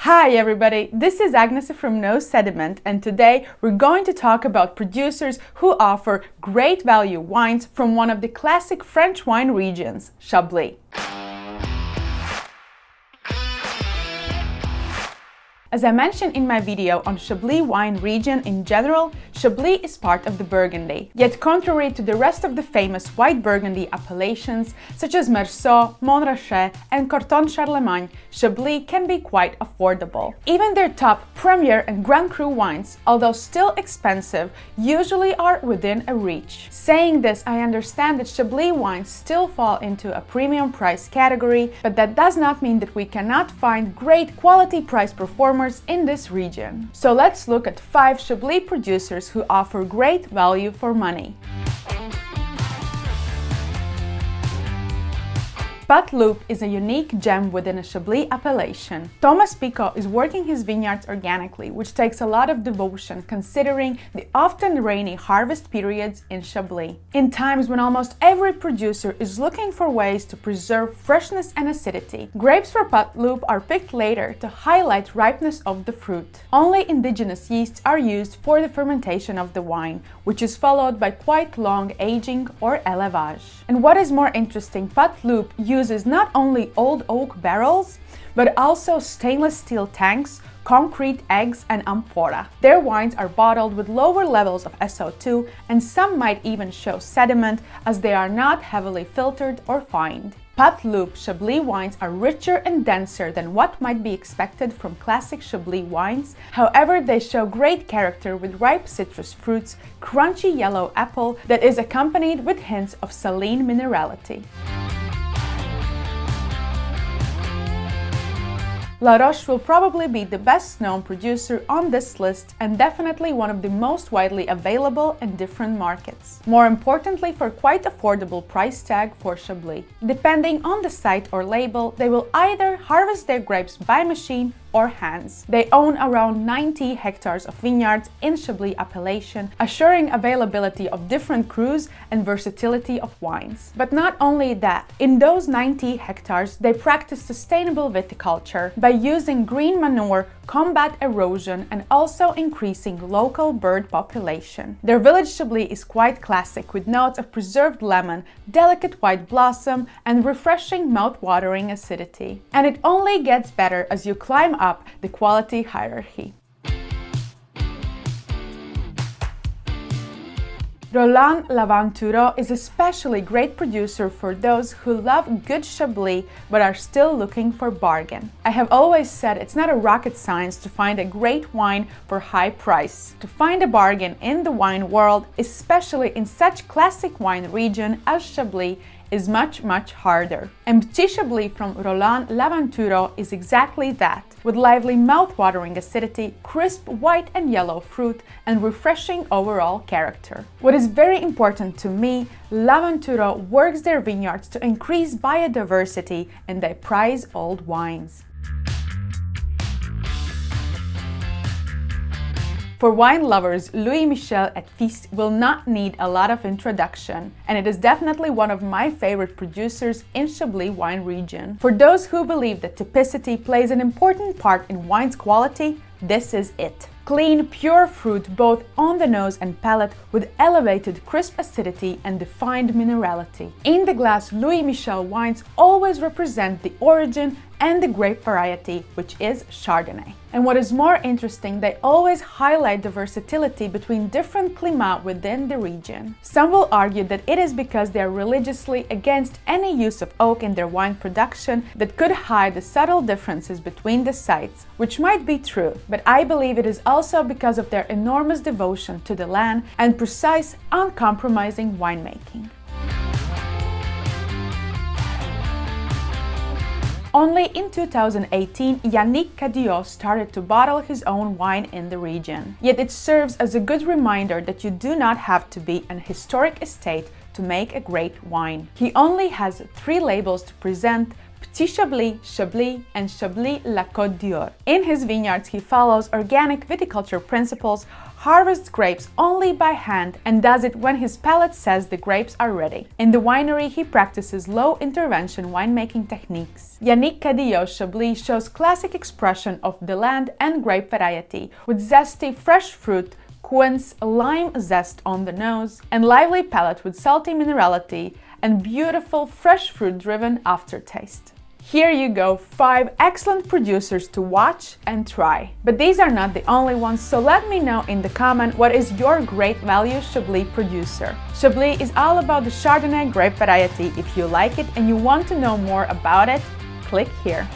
Hi everybody, this is Agnes from Sediment, and today we're going to talk about producers who offer great value wines from one of the classic French wine regions, Chablis. As I mentioned in my video on Chablis wine region in general, Chablis is part of the Burgundy. Yet contrary to the rest of the famous white Burgundy appellations such as Meursault, Montrachet and Corton Charlemagne, Chablis can be quite affordable. Even their top Premier and Grand Cru wines, although still expensive, usually are within a reach. Saying this, I understand that Chablis wines still fall into a premium price category, but that does not mean that we cannot find great quality price performers in this region. So let's look at 5 Chablis producers who offer great value for money. But Loup is a unique gem within a Chablis appellation. Thomas Picot is working his vineyards organically, which takes a lot of devotion considering the often rainy harvest periods in Chablis. In times when almost every producer is looking for ways to preserve freshness and acidity, grapes for Pot Loup are picked later to highlight ripeness of the fruit. Only indigenous yeasts are used for the fermentation of the wine, which is followed by quite long aging or élevage. And what is more interesting, Pot Loup uses not only old oak barrels, but also stainless steel tanks, concrete eggs and amphora. Their wines are bottled with lower levels of SO2 and some might even show sediment as they are not heavily filtered or fined. Pot Loup Chablis wines are richer and denser than what might be expected from classic Chablis wines. However, they show great character with ripe citrus fruits, crunchy yellow apple that is accompanied with hints of saline minerality. Laroche will probably be the best known producer on this list and definitely one of the most widely available in different markets. More importantly, for quite affordable price tag for Chablis. Depending on the site or label, they will either harvest their grapes by machine or hands. They own around 90 hectares of vineyards in Chablis appellation, assuring availability of different crus and versatility of wines. But not only that, in those 90 hectares, they practice sustainable viticulture by using green manure, combat erosion, and also increasing local bird population. Their village Chablis is quite classic with notes of preserved lemon, delicate white blossom, and refreshing mouth-watering acidity. And it only gets better as you climb up the quality hierarchy. Roland Lavantureux is especially great producer for those who love good Chablis but are still looking for bargain. I have always said it's not a rocket science to find a great wine for high price. To find a bargain in the wine world, especially in such classic wine region as Chablis, is much harder. And Petit Chablis from Roland Lavantureux is exactly that, with lively mouth-watering acidity, crisp white and yellow fruit, and refreshing overall character. What is very important to me, Lavantureux works their vineyards to increase biodiversity and they prize old wines. For wine lovers, Michel at Feast will not need a lot of introduction, and it is definitely one of my favorite producers in Chablis wine region. For those who believe that typicity plays an important part in wine's quality, this is it. Clean, pure fruit both on the nose and palate with elevated crisp acidity and defined minerality. In the glass, Michel wines always represent the origin and the grape variety, which is Chardonnay. And what is more interesting, they always highlight the versatility between different climats within the region. Some will argue that it is because they are religiously against any use of oak in their wine production that could hide the subtle differences between the sites, which might be true, but I believe it is also because of their enormous devotion to the land and precise, uncompromising winemaking. Only in 2018, Yannick Cadiou started to bottle his own wine in the region. Yet it serves as a good reminder that you do not have to be an historic estate to make a great wine. He only has 3 labels to present: Chablis, Chablis, and Chablis La Côte d'Or. In his vineyards, he follows organic viticulture principles, harvests grapes only by hand, and does it when his palate says the grapes are ready. In the winery, he practices low-intervention winemaking techniques. Yannick Cadiou Chablis shows classic expression of the land and grape variety, with zesty fresh fruit, quince, lime zest on the nose, and lively palate with salty minerality and beautiful fresh fruit-driven aftertaste. Here you go, 5 excellent producers to watch and try. But these are not the only ones, so let me know in the comment what is your great value Chablis producer. Chablis is all about the Chardonnay grape variety. If you like it and you want to know more about it, click here.